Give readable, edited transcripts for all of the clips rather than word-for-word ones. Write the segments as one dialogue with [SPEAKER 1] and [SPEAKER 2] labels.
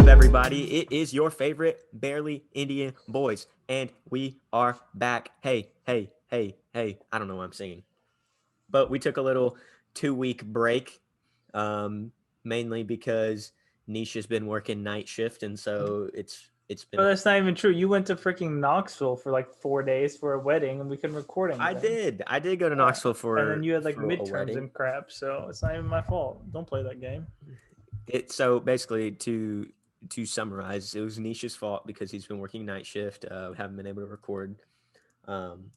[SPEAKER 1] everybody? It is your favorite Barely Indian Boys, and we are back. Hey, hey, hey, hey. I don't know why I'm singing, but we took a little 2-week break, mainly because Neesh has been working night shift, and so it's been.
[SPEAKER 2] But that's not even true. You went to freaking Knoxville for like 4 days for a wedding, and we couldn't record anything.
[SPEAKER 1] I did go to Knoxville
[SPEAKER 2] And then
[SPEAKER 1] for
[SPEAKER 2] you had like
[SPEAKER 1] for a
[SPEAKER 2] midterms
[SPEAKER 1] wedding.
[SPEAKER 2] and crap, so it's not even my fault. Don't play that game.
[SPEAKER 1] So basically to summarize, it was Nish's fault because he's been working night shift. Haven't been able to record. Um,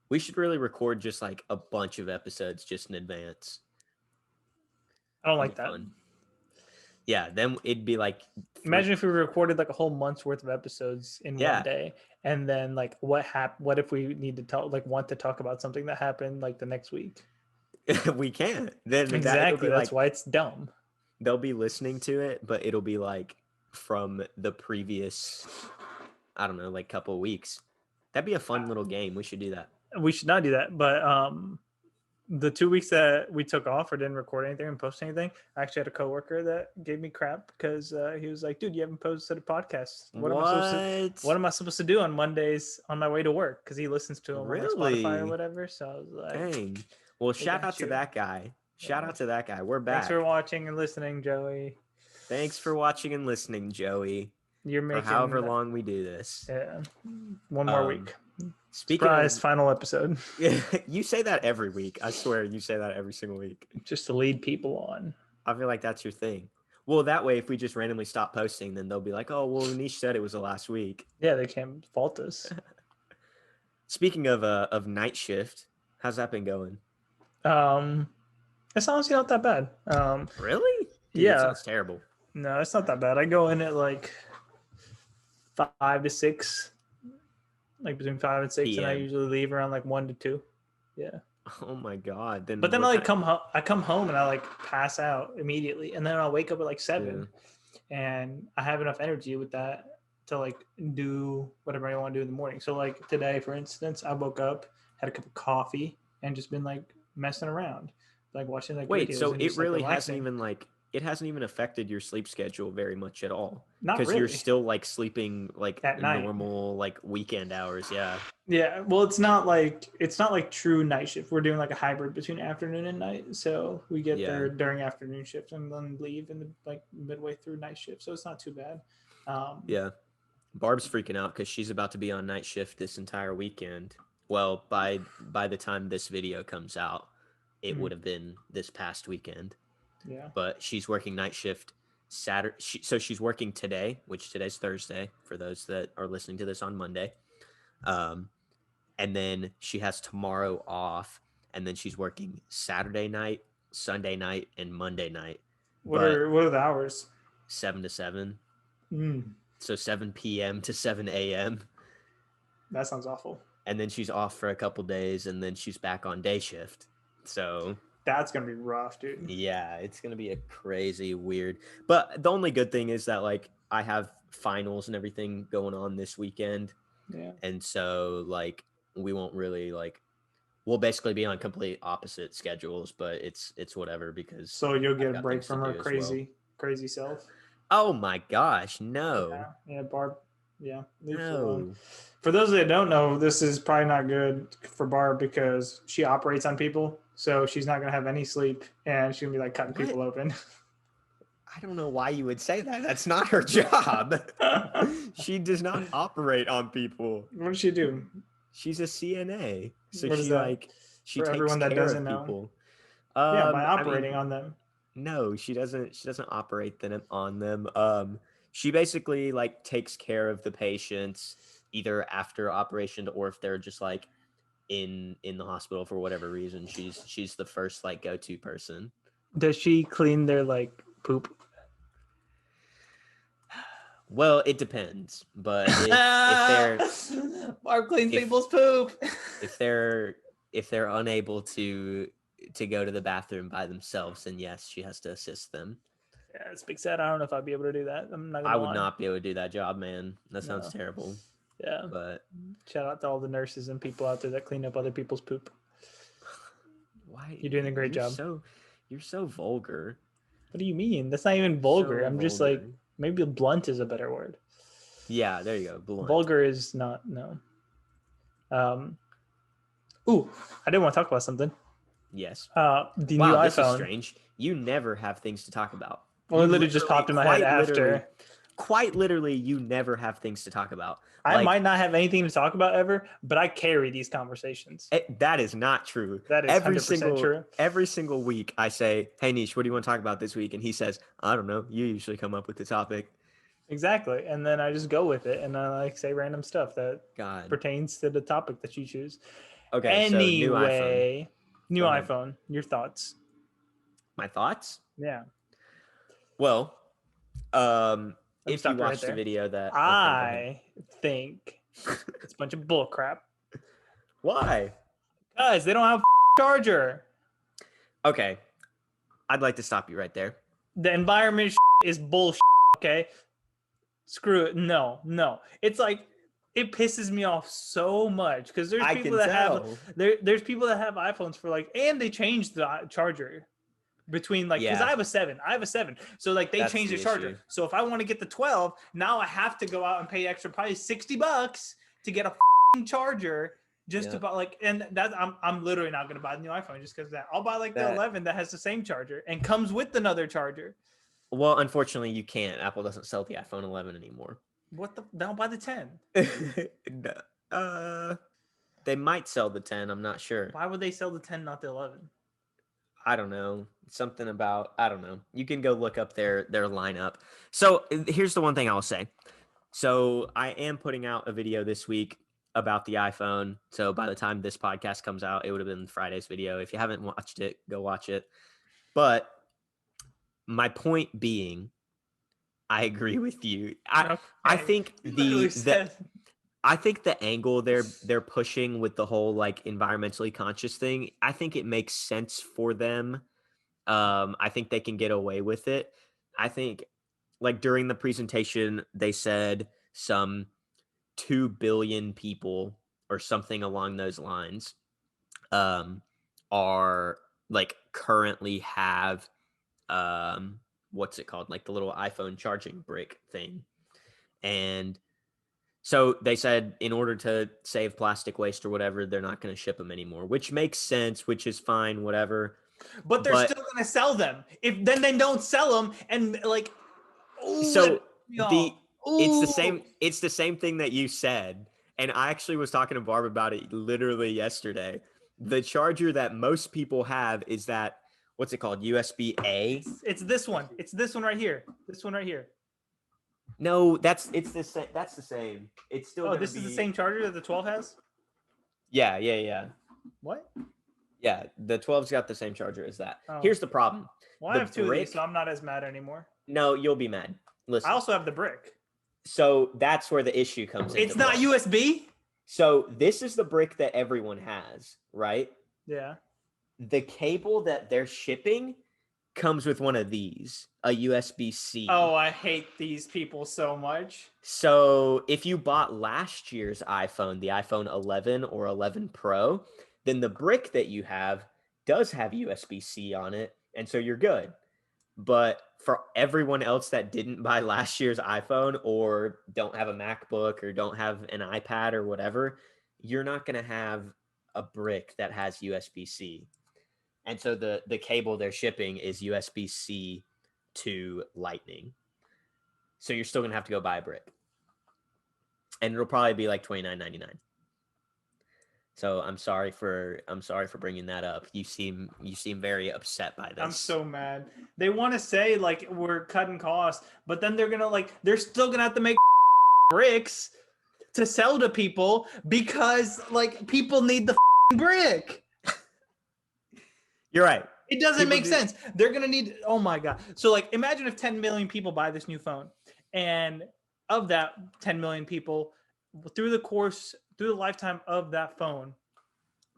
[SPEAKER 1] we should really record just like a bunch of episodes just in advance.
[SPEAKER 2] I don't
[SPEAKER 1] It'd
[SPEAKER 2] like
[SPEAKER 1] be
[SPEAKER 2] that.
[SPEAKER 1] fun. Yeah, then it'd be like
[SPEAKER 2] Imagine if we recorded like a whole month's worth of episodes in
[SPEAKER 1] Yeah.
[SPEAKER 2] one day, and then like what if we need to talk want to talk about something that happened like the next week?
[SPEAKER 1] we can't. Then
[SPEAKER 2] Exactly. That's why it's dumb.
[SPEAKER 1] They'll be listening to it, but it'll be like from the previous, I don't know, like couple of weeks. That'd be a fun little game. We should do that.
[SPEAKER 2] We should not do that, but the 2 weeks that we took off or didn't record anything and post anything, I actually had a coworker that gave me crap because he was like, "Dude, you haven't posted a podcast. What am I supposed to do on Mondays on my way to work?" Because he listens to them on like Spotify or whatever. So I was like,
[SPEAKER 1] "Dang." Well, shout out to that guy. Shout out to that guy. We're back.
[SPEAKER 2] Thanks for watching and listening, Joey.
[SPEAKER 1] Thanks for watching and listening, Joey.
[SPEAKER 2] You're making
[SPEAKER 1] for however long we do this.
[SPEAKER 2] Yeah, one more week.
[SPEAKER 1] Speaking
[SPEAKER 2] Surprise, final episode.
[SPEAKER 1] You say that every week. I swear you say that every single week.
[SPEAKER 2] Just to lead people on.
[SPEAKER 1] I feel like that's your thing. Well, that way, if we just randomly stop posting, then they'll be like, "Oh, well, Neesh said it was the last week."
[SPEAKER 2] Yeah, they can't fault us.
[SPEAKER 1] Speaking of night shift, how's that been going?
[SPEAKER 2] It's honestly not that bad.
[SPEAKER 1] Really? Dude,
[SPEAKER 2] yeah,
[SPEAKER 1] it sounds terrible.
[SPEAKER 2] No, it's not that bad. I go in at like 5 to 6, like between 5 and 6, PM. And I usually leave around like 1 to 2. Yeah.
[SPEAKER 1] Oh my god.
[SPEAKER 2] But then I like come home and I like pass out immediately, and then I'll wake up at like 7, and I have enough energy with that to like do whatever I want to do in the morning. So like today, for instance, I woke up, had a cup of coffee, and just been like messing around, like watching like
[SPEAKER 1] Wait,
[SPEAKER 2] videos.
[SPEAKER 1] So it really hasn't even affected your sleep schedule very much at all.
[SPEAKER 2] Not really.
[SPEAKER 1] Because you're still like sleeping like at normal like weekend hours. Yeah.
[SPEAKER 2] Yeah. Well, it's not like true night shift. We're doing like a hybrid between afternoon and night. So we get there during afternoon shift and then leave in the like midway through night shift. So it's not too bad.
[SPEAKER 1] Yeah. Barb's freaking out because she's about to be on night shift this entire weekend. Well, by the time this video comes out, it would have been this past weekend.
[SPEAKER 2] Yeah.
[SPEAKER 1] But she's working night shift Saturday. So she's working today, which today's Thursday for those that are listening to this on Monday. And then she has tomorrow off, and then she's working Saturday night, Sunday night, and Monday night.
[SPEAKER 2] What are the hours?
[SPEAKER 1] 7 to 7. So 7 p.m. to 7 a.m.
[SPEAKER 2] That sounds awful.
[SPEAKER 1] And then she's off for a couple days, and then she's back on day shift. So
[SPEAKER 2] that's going to be rough, dude.
[SPEAKER 1] Yeah, it's going to be a crazy weird. But the only good thing is that like I have finals and everything going on this weekend.
[SPEAKER 2] Yeah.
[SPEAKER 1] And so like we won't really like we'll basically be on complete opposite schedules, but it's whatever because
[SPEAKER 2] so you'll get a break from her crazy self.
[SPEAKER 1] Oh my gosh, no.
[SPEAKER 2] Yeah, Barb. Yeah.
[SPEAKER 1] No.
[SPEAKER 2] For those that don't know, this is probably not good for Barb because she operates on people. So she's not going to have any sleep and she's going to be like cutting people open.
[SPEAKER 1] I don't know why you would say that. That's not her job. She does not operate on people.
[SPEAKER 2] What does she do?
[SPEAKER 1] She's a CNA. So she
[SPEAKER 2] for
[SPEAKER 1] takes
[SPEAKER 2] everyone that
[SPEAKER 1] care
[SPEAKER 2] doesn't
[SPEAKER 1] of people.
[SPEAKER 2] Yeah, by operating on them.
[SPEAKER 1] No, she doesn't operate on them. She basically like takes care of the patients either after operation or if they're just like in the hospital for whatever reason. She's the first like go-to person.
[SPEAKER 2] Does she clean their like poop?
[SPEAKER 1] Well, it depends, but if they're
[SPEAKER 2] Barb cleans people's poop.
[SPEAKER 1] if they're unable to go to the bathroom by themselves, then yes, she has to assist them.
[SPEAKER 2] Yeah, it's big sad. I don't know if I'd be able to do that.
[SPEAKER 1] I would not be able to do that job, man. That sounds terrible.
[SPEAKER 2] Yeah.
[SPEAKER 1] But
[SPEAKER 2] shout out to all the nurses and people out there that clean up other people's poop.
[SPEAKER 1] Why?
[SPEAKER 2] You're doing a great job.
[SPEAKER 1] You're so vulgar.
[SPEAKER 2] What do you mean? That's not even vulgar. I'm just like Maybe blunt is a better word.
[SPEAKER 1] Yeah, there you go. Blunt.
[SPEAKER 2] Vulgar is not, no. Ooh, I did want to talk about something.
[SPEAKER 1] Yes.
[SPEAKER 2] The new
[SPEAKER 1] Wow, this is
[SPEAKER 2] iPhone.
[SPEAKER 1] strange. You never have things to talk about.
[SPEAKER 2] Well, it
[SPEAKER 1] You
[SPEAKER 2] literally just popped in my head after.
[SPEAKER 1] Quite literally, you never have things to talk about.
[SPEAKER 2] I might not have anything to talk about ever, but I carry these conversations.
[SPEAKER 1] That is not true.
[SPEAKER 2] That is 100% true.
[SPEAKER 1] Every single week, I say, "Hey, Neesh, what do you want to talk about this week?" And he says, "I don't know. You usually come up with the topic."
[SPEAKER 2] Exactly. And then I just go with it and I like say random stuff that
[SPEAKER 1] God.
[SPEAKER 2] pertains to the topic that you choose.
[SPEAKER 1] Okay, so new iPhone.
[SPEAKER 2] Anyway, new
[SPEAKER 1] Go ahead.
[SPEAKER 2] iPhone. Your thoughts?
[SPEAKER 1] My thoughts?
[SPEAKER 2] Yeah.
[SPEAKER 1] Well,
[SPEAKER 2] Let me
[SPEAKER 1] if you
[SPEAKER 2] stop you right
[SPEAKER 1] watched the
[SPEAKER 2] there.
[SPEAKER 1] video that
[SPEAKER 2] I think it's a bunch of bull crap.
[SPEAKER 1] Why?
[SPEAKER 2] Guys, they don't have a charger.
[SPEAKER 1] Okay, I'd like to stop you right there.
[SPEAKER 2] The environment is bullshit. Okay, screw it. No. It's like it pisses me off so much because there's
[SPEAKER 1] I
[SPEAKER 2] people
[SPEAKER 1] can
[SPEAKER 2] that
[SPEAKER 1] tell.
[SPEAKER 2] have there's people that have iPhones for like, and they changed the charger between like, because
[SPEAKER 1] Yeah.
[SPEAKER 2] I have a 7, so like they
[SPEAKER 1] That's
[SPEAKER 2] changed the
[SPEAKER 1] the
[SPEAKER 2] charger.
[SPEAKER 1] issue.
[SPEAKER 2] So if I want to get the 12, now I have to go out and pay extra, probably $60 to get a charger. Just
[SPEAKER 1] Yeah.
[SPEAKER 2] about like, and that I'm literally not gonna buy the new iPhone just because of that. I'll buy like the 11 that has the same charger and comes with another charger.
[SPEAKER 1] Well, unfortunately, you can't. Apple doesn't sell the iPhone 11 anymore.
[SPEAKER 2] What the? Don't buy the 10.
[SPEAKER 1] They might sell the 10. I'm not sure.
[SPEAKER 2] Why would they sell the 10, not the 11?
[SPEAKER 1] I don't know. Something about, I don't know. You can go look up their lineup. So here's the one thing I'll say. So I am putting out a video this week about the iPhone. So by the time this podcast comes out, it would have been Friday's video. If you haven't watched it, go watch it. But my point being, I agree with you. I think I think the angle they're pushing with the whole like environmentally conscious thing, I think it makes sense for them. I think they can get away with it. I think like during the presentation, they said some 2 billion people or something along those lines are like currently have what's it called? Like the little iPhone charging brick thing. And so they said in order to save plastic waste or whatever, they're not going to ship them anymore, which makes sense, which is fine, whatever.
[SPEAKER 2] But they're still going to sell them. If then they don't sell them and like,
[SPEAKER 1] so it's the same thing that you said. And I actually was talking to Barb about it literally yesterday. The charger that most people have is that, what's it called? USB-A.
[SPEAKER 2] It's this one. It's this one right here. This one right here.
[SPEAKER 1] No, that's the same. That's the same. It's still.
[SPEAKER 2] Oh, this is the same charger that the 12 has?
[SPEAKER 1] Yeah.
[SPEAKER 2] What?
[SPEAKER 1] Yeah, the 12's got the same charger as that.
[SPEAKER 2] Oh.
[SPEAKER 1] Here's the problem.
[SPEAKER 2] Well, I have two of these, so I'm not as mad anymore.
[SPEAKER 1] No, you'll be mad. Listen.
[SPEAKER 2] I also have the brick.
[SPEAKER 1] So that's where the issue comes in.
[SPEAKER 2] It's not USB?
[SPEAKER 1] So this is the brick that everyone has, right?
[SPEAKER 2] Yeah.
[SPEAKER 1] The cable that they're shipping comes with one of these, a USB-C.
[SPEAKER 2] Oh, I hate these people so much.
[SPEAKER 1] So if you bought last year's iPhone, the iPhone 11 or 11 Pro, then the brick that you have does have USB-C on it, and so you're good. But for everyone else that didn't buy last year's iPhone or don't have a MacBook or don't have an iPad or whatever, you're not going to have a brick that has USB-C. And so the cable they're shipping is USB-C to Lightning. So you're still going to have to go buy a brick. And it'll probably be like $29.99. So I'm sorry for bringing that up. You seem very upset by this.
[SPEAKER 2] I'm so mad. They want to say like we're cutting costs, but then they're still gonna have to make bricks to sell to people because like people need the brick.
[SPEAKER 1] You're right.
[SPEAKER 2] It doesn't make sense. They're gonna need. Oh my god. So like imagine if 10 million people buy this new phone, and of that 10 million people, through the lifetime of that phone,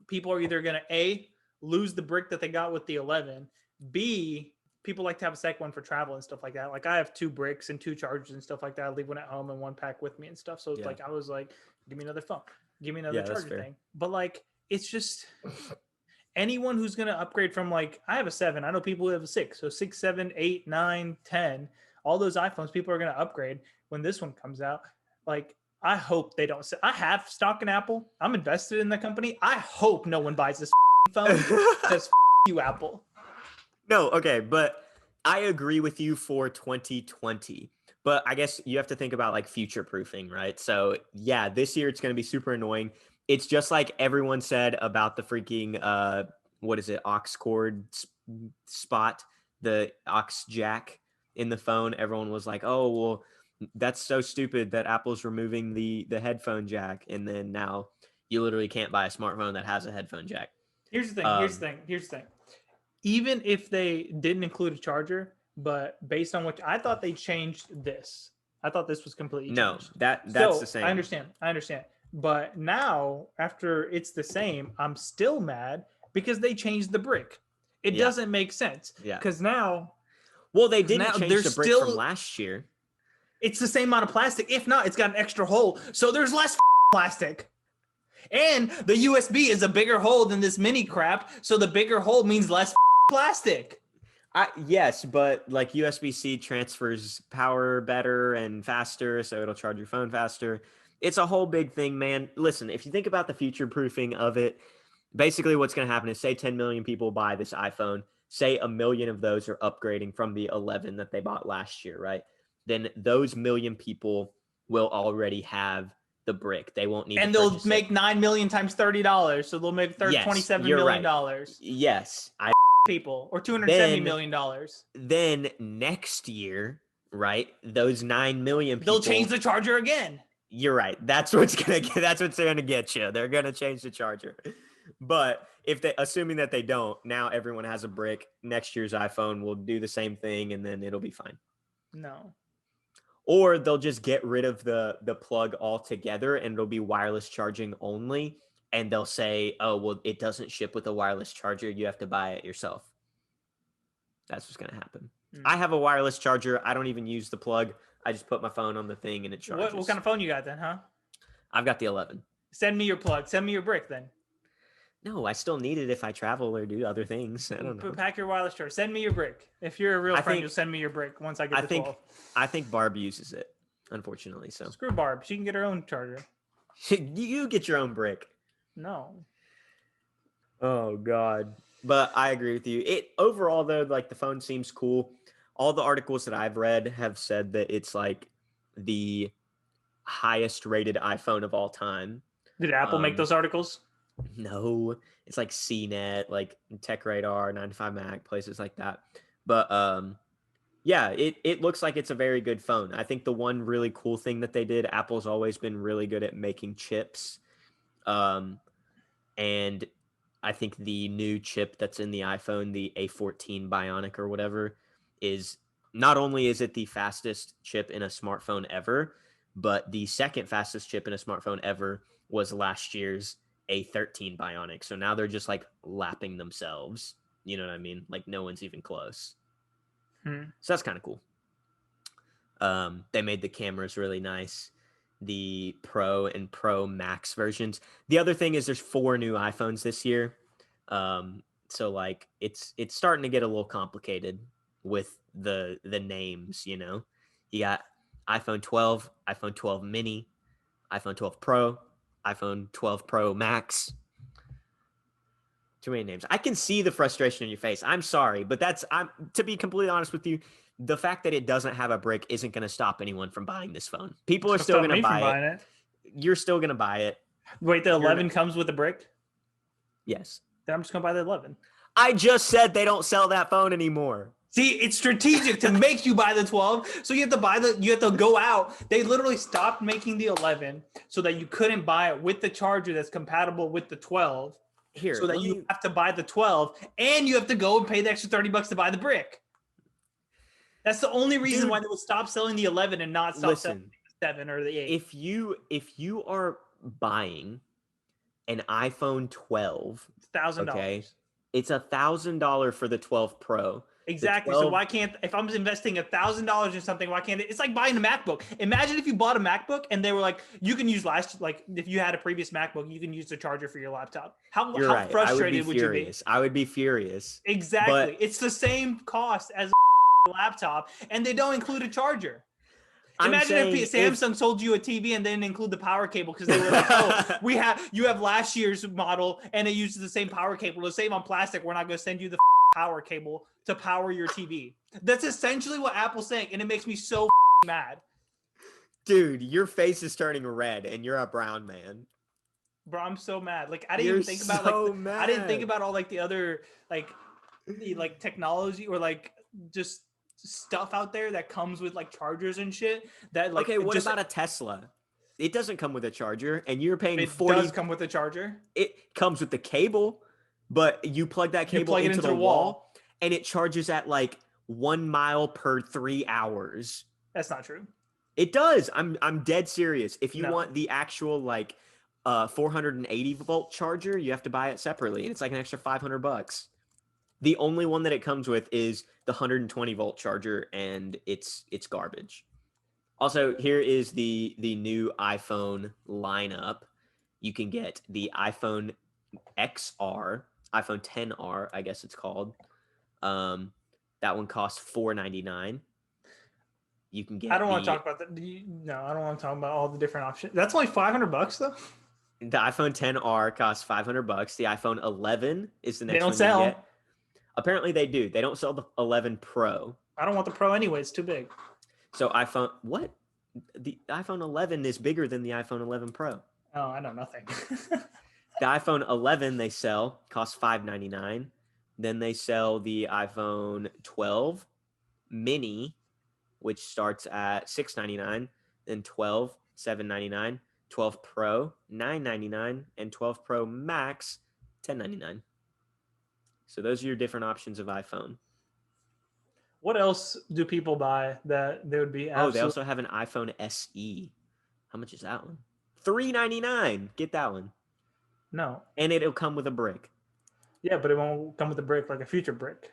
[SPEAKER 2] people are either going to A, lose the brick that they got with the 11, B, people like to have a second one for travel and stuff like that. Like I have 2 bricks and 2 chargers and stuff like that. I leave one at home and one pack with me and stuff. So it's like, I was like, give me another phone, give me another charger thing. But like, it's just anyone who's going to upgrade from like, I have a 7. I know people who have a 6. So 6, 7, 8, 9, 10. all those iPhones, people are going to upgrade when this one comes out. Like, I hope they don't. I have stock in Apple. I'm invested in the company. I hope no one buys this phone because you, Apple.
[SPEAKER 1] No, okay, but I agree with you for 2020. But I guess you have to think about like future proofing, right? So yeah, this year it's going to be super annoying. It's just like everyone said about the freaking what is it, aux cord spot, the aux jack in the phone. Everyone was like, "Oh, well, that's so stupid that Apple's removing the headphone jack," and then now you literally can't buy a smartphone that has a headphone jack.
[SPEAKER 2] Here's the thing. Here's the thing. Even if they didn't include a charger, but based on what I thought they changed this. I thought this was completely changed.
[SPEAKER 1] No, that's the same.
[SPEAKER 2] I understand. But now, after it's the same, I'm still mad because they changed the brick. It doesn't make sense.
[SPEAKER 1] Yeah.
[SPEAKER 2] Because now,
[SPEAKER 1] well, they didn't change the brick from last year.
[SPEAKER 2] It's the same amount of plastic. If not, it's got an extra hole, so there's less plastic. And the USB is a bigger hole than this mini crap, so the bigger hole means less plastic.
[SPEAKER 1] Yes, but like USB-C transfers power better and faster, so it'll charge your phone faster. It's a whole big thing, man. Listen, if you think about the future proofing of it, basically what's going to happen is say 10 million people buy this iPhone, say a million of those are upgrading from the 11 that they bought last year, right? Then those million people will already have the brick. They won't need
[SPEAKER 2] and
[SPEAKER 1] to
[SPEAKER 2] they'll make 9 million times $30, so they'll make $27 million.
[SPEAKER 1] Right. Yes,
[SPEAKER 2] people, or $270 million.
[SPEAKER 1] Then next year, right? Those 9 million people,
[SPEAKER 2] they'll change the charger again.
[SPEAKER 1] You're right. That's what's gonna get you. They're gonna change the charger. But if they, assuming that they don't, now everyone has a brick. Next year's iPhone will do the same thing, and then it'll be fine.
[SPEAKER 2] No.
[SPEAKER 1] Or they'll just get rid of the plug altogether, and it'll be wireless charging only. And they'll say, "Oh, well, it doesn't ship with a wireless charger. You have to buy it yourself." That's what's gonna happen. I have a wireless charger. I don't even use the plug. I just put my phone on the thing and it charges.
[SPEAKER 2] What kind of phone you got then, huh?
[SPEAKER 1] I've got the 11.
[SPEAKER 2] Send me your plug. Send me your brick then.
[SPEAKER 1] No, I still need it if I travel or do other things. I don't know.
[SPEAKER 2] Pack your wireless charger. Send me your brick. If you're a real friend, you'll send me your brick once I get the 12.
[SPEAKER 1] I think Barb uses it, unfortunately. So
[SPEAKER 2] screw Barb. She can get her own charger.
[SPEAKER 1] You get your own brick.
[SPEAKER 2] No.
[SPEAKER 1] Oh, God. But I agree with you. It overall, though, like the phone seems cool. All the articles that I've read have said that it's like the highest rated iPhone of all time.
[SPEAKER 2] Did Apple make those articles?
[SPEAKER 1] No, it's like CNET, like Tech Radar, 95 Mac, places like that. But yeah, it looks like it's a very good phone. I think the one really cool thing that they did, Apple's always been really good at making chips. And I think the new chip that's in the iPhone, the A14 Bionic or whatever, is not only is it the fastest chip in a smartphone ever, but the second fastest chip in a smartphone ever was last year's A13 Bionic. So now they're just like lapping themselves. You know what I mean? Like no one's even close. So that's kind of cool. They made the cameras really nice. The Pro and Pro Max versions. The other thing is there's 4 new iPhones this year. So like it's starting to get a little complicated with the names, you know. You got iPhone 12, iPhone 12 mini, iPhone 12 Pro, iPhone 12 Pro Max. Too many names. I can see the frustration in your face. I'm sorry, but I'm to be completely honest with you, the fact that it doesn't have a brick isn't going to stop anyone from buying this phone. People are still going to buy it. You're still going to buy it.
[SPEAKER 2] Wait, the 11 comes with a brick?
[SPEAKER 1] Yes.
[SPEAKER 2] Then I'm just going to buy the 11.
[SPEAKER 1] I just said they don't sell that phone anymore.
[SPEAKER 2] See, it's strategic to make you buy the 12. So you have to go out. They literally stopped making the 11 so that you couldn't buy it with the charger that's compatible with the 12.
[SPEAKER 1] Here,
[SPEAKER 2] so that you have to buy the 12 and you have to go and pay the extra $30 to buy the brick. That's the only reason why they would stop selling the 11 and not stop selling the 7 or the 8.
[SPEAKER 1] If you are buying an iPhone 12,
[SPEAKER 2] $1,000.
[SPEAKER 1] Okay, it's $1,000 for the 12 Pro.
[SPEAKER 2] Exactly. So why can't, if I'm investing $1,000 in something, why can't it's like buying a MacBook. Imagine if you bought a MacBook and they were like, you can use like if you had a previous MacBook, you can use the charger for your laptop. How frustrated would you be?
[SPEAKER 1] I would be furious.
[SPEAKER 2] Exactly. It's the same cost as laptop and they don't include a charger.
[SPEAKER 1] I'm
[SPEAKER 2] Imagine if
[SPEAKER 1] saying
[SPEAKER 2] Samsung sold you a TV and didn't include the power cable because they were like, "Oh, you have last year's model and it uses the same power cable. To save on plastic, we're not going to send you the power cable to power your TV." That's essentially what Apple's saying, and it makes me so mad.
[SPEAKER 1] Dude, your face is turning red, and you're a brown man.
[SPEAKER 2] Bro, I'm so mad. Like I didn't
[SPEAKER 1] You're
[SPEAKER 2] even think about
[SPEAKER 1] so
[SPEAKER 2] I didn't think
[SPEAKER 1] mad.
[SPEAKER 2] about all like the other the technology or like just stuff out there that comes with like chargers and shit that like
[SPEAKER 1] Okay, what
[SPEAKER 2] just
[SPEAKER 1] about a Tesla? It doesn't come with a charger, and you're paying
[SPEAKER 2] it
[SPEAKER 1] 40.
[SPEAKER 2] does come with a charger.
[SPEAKER 1] It comes with the cable, but you plug that
[SPEAKER 2] You
[SPEAKER 1] cable
[SPEAKER 2] plug it
[SPEAKER 1] into
[SPEAKER 2] into
[SPEAKER 1] the
[SPEAKER 2] the wall.
[SPEAKER 1] and it charges at like 1 mile per 3 hours.
[SPEAKER 2] That's not true.
[SPEAKER 1] It does. I'm dead serious. If you
[SPEAKER 2] No.
[SPEAKER 1] want the actual like 480 volt charger, you have to buy it separately, and it's like an extra $500. The only one that it comes with is the 120 volt charger, and it's garbage. Also, here is the new iPhone lineup. You can get the iPhone XR, iPhone 10R, I guess it's called. That one costs $499. You can get
[SPEAKER 2] I don't want to talk about that. No, I don't want to talk about all the different options. That's only $500 though.
[SPEAKER 1] the iPhone 10R costs $500. The iPhone 11 is the
[SPEAKER 2] They
[SPEAKER 1] next
[SPEAKER 2] don't
[SPEAKER 1] one
[SPEAKER 2] sell.
[SPEAKER 1] you get. Apparently they do. They don't sell the 11 Pro.
[SPEAKER 2] I don't want the Pro anyway. It's too big.
[SPEAKER 1] So what? The iPhone 11 is bigger than the iPhone 11 Pro.
[SPEAKER 2] Oh, I know nothing.
[SPEAKER 1] The iPhone 11 they sell costs $599. Then they sell the iPhone 12 mini, which starts at $699, then 12 $799, 12 Pro $999, and 12 Pro Max $1099. So those are your different options of iPhone.
[SPEAKER 2] What else do people buy that they would be
[SPEAKER 1] Oh, they also have an iPhone SE. How much is that one? $399. Get that one.
[SPEAKER 2] No.
[SPEAKER 1] And it'll come with a brick.
[SPEAKER 2] Yeah, but it won't come with a brick like a future brick.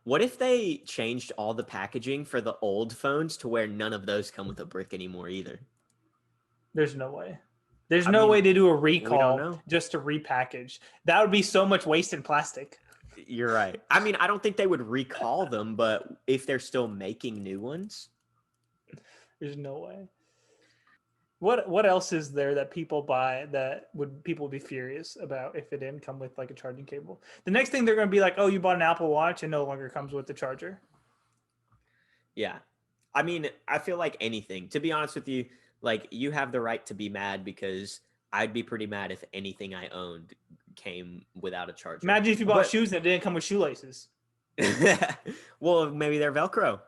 [SPEAKER 1] What if they changed all the packaging for the old phones to where none of those come with a brick anymore either?
[SPEAKER 2] There's no way. There's no way to do a recall just to repackage. That would be so much wasted plastic.
[SPEAKER 1] You're right. I mean, I don't think they would recall them, but if they're still making new ones,
[SPEAKER 2] there's no way. What else is there that people buy that people would be furious about if it didn't come with like a charging cable? The next thing they're going to be like, "Oh, you bought an Apple Watch and no longer comes with the charger."
[SPEAKER 1] Yeah. I mean, I feel like anything. To be honest with you, like you have the right to be mad because I'd be pretty mad if anything I owned came without a charger.
[SPEAKER 2] Imagine if you bought shoes and it didn't come with shoelaces.
[SPEAKER 1] Well, maybe they're Velcro.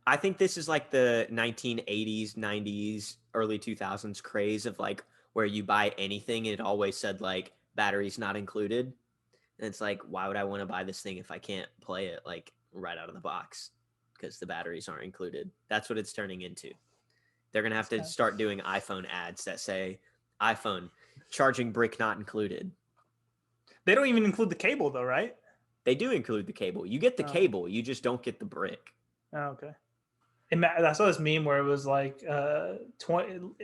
[SPEAKER 1] I think this is like the 1980s, 90s, early 2000s craze of like where you buy anything and it always said like batteries not included. And it's like, why would I want to buy this thing if I can't play it like right out of the box because the batteries aren't included? That's what it's turning into. They're going to have to start doing iPhone ads that say iPhone charging brick not included.
[SPEAKER 2] They don't even include the cable though, right?
[SPEAKER 1] They do include the cable. You get the cable, you just don't get the brick.
[SPEAKER 2] Oh, okay. I saw this meme where it was like the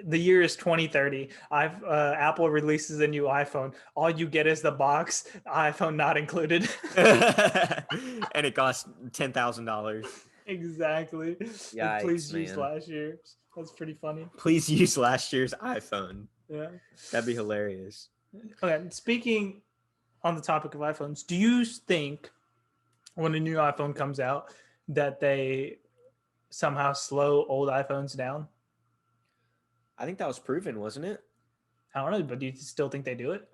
[SPEAKER 2] year is 2030. Apple releases a new iPhone. All you get is the box, iPhone not included.
[SPEAKER 1] And it costs $10,000.
[SPEAKER 2] Exactly.
[SPEAKER 1] Yikes,
[SPEAKER 2] please
[SPEAKER 1] man.
[SPEAKER 2] Use last year's. That's pretty funny.
[SPEAKER 1] Please use last year's iPhone.
[SPEAKER 2] Yeah.
[SPEAKER 1] That'd be hilarious.
[SPEAKER 2] Okay. Speaking on the topic of iPhones, do you think when a new iPhone comes out that they somehow slow old iPhones down?
[SPEAKER 1] I think that was proven, wasn't it?
[SPEAKER 2] I don't know, but do you still think they do it?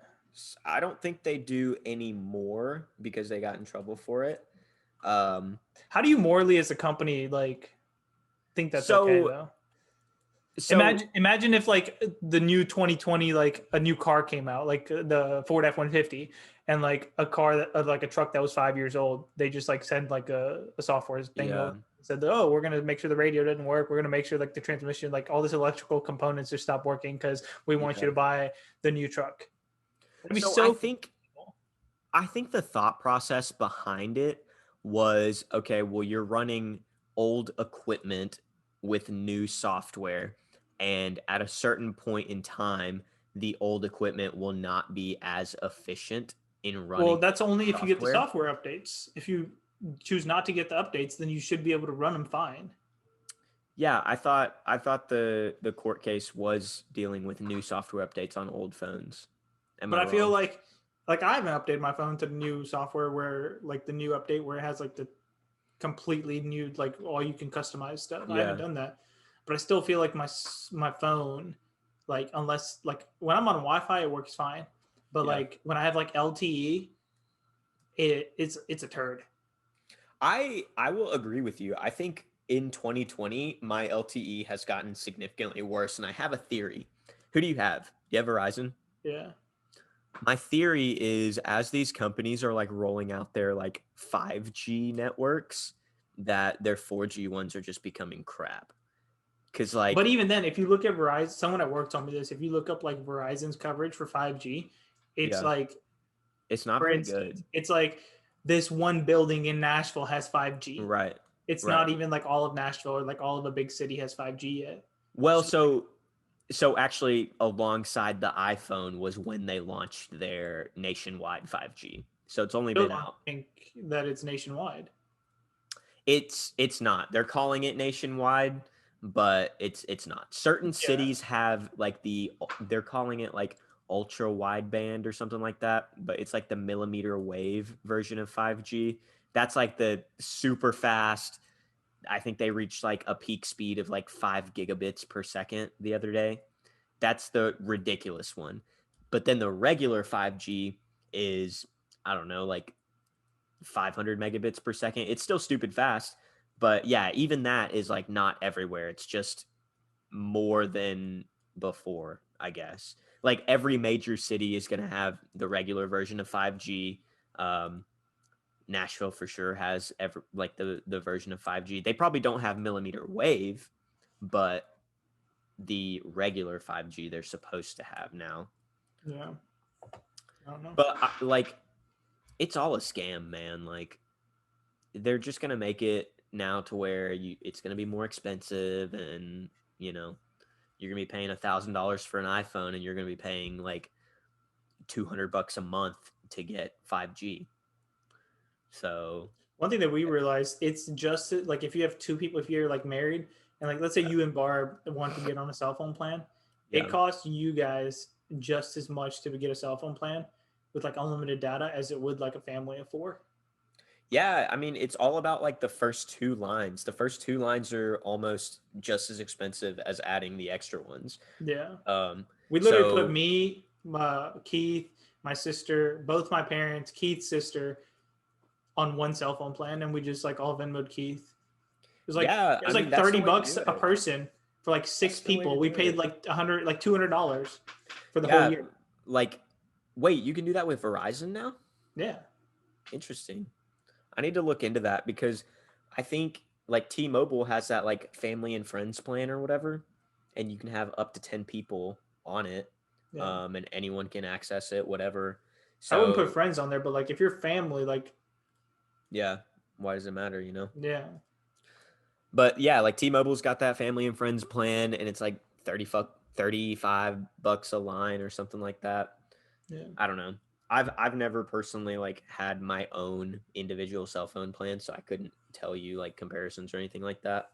[SPEAKER 1] I don't think they do anymore because they got in trouble for it.
[SPEAKER 2] How do you morally as a company like think that's okay though? So imagine if like the new 2020 like a new car came out, like the Ford F-150, and like a car that like a truck that was 5 years old, they just like send like a software thing said, "Oh, we're gonna make sure the radio doesn't work. We're gonna make sure like the transmission, like all this electrical components just stop working because we want you to buy the new truck."
[SPEAKER 1] I think the thought process behind it was, okay, well, you're running old equipment with new software, and at a certain point in time, the old equipment will not be as efficient in running.
[SPEAKER 2] Well, that's only if you get the software updates. If you choose not to get the updates, then you should be able to run them fine.
[SPEAKER 1] Yeah, I thought the court case was dealing with new software updates on old phones. Am
[SPEAKER 2] But
[SPEAKER 1] I
[SPEAKER 2] I feel
[SPEAKER 1] wrong?
[SPEAKER 2] like I haven't updated my phone to the new software where like the new update where it has like the completely new like all you can customize stuff. I haven't
[SPEAKER 1] Yeah,
[SPEAKER 2] done that, but I still feel like my phone, like unless like when I'm on Wi-Fi it works fine, but
[SPEAKER 1] yeah.
[SPEAKER 2] like when I have like LTE, it's a turd.
[SPEAKER 1] I will agree with you. I think in 2020 my LTE has gotten significantly worse, and I have a theory. Who do you have? Do you have Verizon?
[SPEAKER 2] Yeah,
[SPEAKER 1] My theory is as these companies are like rolling out their like 5G networks, that their 4G ones are just becoming crap. Cause
[SPEAKER 2] but
[SPEAKER 1] like,
[SPEAKER 2] even then, if you look at Verizon, someone at work told me this. If you look up like Verizon's coverage for 5G, it's
[SPEAKER 1] yeah,
[SPEAKER 2] like,
[SPEAKER 1] it's not
[SPEAKER 2] for
[SPEAKER 1] very
[SPEAKER 2] instance,
[SPEAKER 1] good.
[SPEAKER 2] it's like this one building in Nashville has 5G.
[SPEAKER 1] Right.
[SPEAKER 2] It's not
[SPEAKER 1] Right.
[SPEAKER 2] even like all of Nashville or like all of a big city has 5G yet.
[SPEAKER 1] Well,
[SPEAKER 2] So like,
[SPEAKER 1] so actually alongside the iPhone was when they launched their nationwide 5G. So it's only
[SPEAKER 2] still
[SPEAKER 1] been
[SPEAKER 2] don't
[SPEAKER 1] out.
[SPEAKER 2] think that it's nationwide.
[SPEAKER 1] It's not. They're calling it nationwide, but it's not. Certain
[SPEAKER 2] Yeah,
[SPEAKER 1] cities have like they're calling it like ultra wideband or something like that, but it's like the millimeter wave version of 5G. That's like the super fast. I think they reached like a peak speed of like 5 gigabits per second the other day. That's the ridiculous one. But then the regular 5G is, I don't know, like 500 megabits per second. It's still stupid fast, but yeah, even that is like not everywhere. It's just more than before, I guess. Like every major city is going to have the regular version of 5G. Um, Nashville for sure has like the version of 5G. They probably don't have millimeter wave, but the regular 5G they're supposed to have now.
[SPEAKER 2] yeah. I don't know.
[SPEAKER 1] But like it's all a scam, man. Like they're just gonna make it now to where it's gonna be more expensive, and you know you're gonna be paying $1,000 for an iPhone, and you're gonna be paying like $200 a month to get 5G. So
[SPEAKER 2] One thing that we realized, it's just like if you have two people, if you're like married, and like let's say
[SPEAKER 1] yeah,
[SPEAKER 2] you and Barb want to get on a cell phone plan, it
[SPEAKER 1] yeah,
[SPEAKER 2] costs you guys just as much to get a cell phone plan with like unlimited data as it would like a family of four.
[SPEAKER 1] yeah. I mean, it's all about like the first two lines. The first two lines are almost just as expensive as adding the extra ones.
[SPEAKER 2] Yeah.
[SPEAKER 1] Um,
[SPEAKER 2] We literally put
[SPEAKER 1] so
[SPEAKER 2] me, Keith, my sister, both my parents, Keith's sister on one cell phone plan, and we just like all Venmoed Keith.
[SPEAKER 1] yeah,
[SPEAKER 2] It
[SPEAKER 1] I
[SPEAKER 2] was
[SPEAKER 1] mean
[SPEAKER 2] like
[SPEAKER 1] that's the way to
[SPEAKER 2] $30
[SPEAKER 1] do
[SPEAKER 2] a
[SPEAKER 1] it.
[SPEAKER 2] person for like six
[SPEAKER 1] That's the way to
[SPEAKER 2] people. We
[SPEAKER 1] do
[SPEAKER 2] paid
[SPEAKER 1] it.
[SPEAKER 2] like 100, like $200 for the whole
[SPEAKER 1] Yeah,
[SPEAKER 2] year.
[SPEAKER 1] like wait, you can do that with Verizon now?
[SPEAKER 2] Yeah,
[SPEAKER 1] Interesting. I need to look into that because I think like T-Mobile has that like family and friends plan or whatever, and you can have up to 10 people on it,
[SPEAKER 2] yeah.
[SPEAKER 1] and anyone can access it, whatever.
[SPEAKER 2] I wouldn't put
[SPEAKER 1] So
[SPEAKER 2] friends on there, but like if you're family, like
[SPEAKER 1] yeah, why does it matter, you know?
[SPEAKER 2] yeah,
[SPEAKER 1] But yeah, like T-Mobile's got that family and friends plan, and it's like 35 bucks a line or something like that.
[SPEAKER 2] yeah.
[SPEAKER 1] I don't know. I've never personally like had my own individual cell phone plan, so I couldn't tell you like comparisons or anything like that.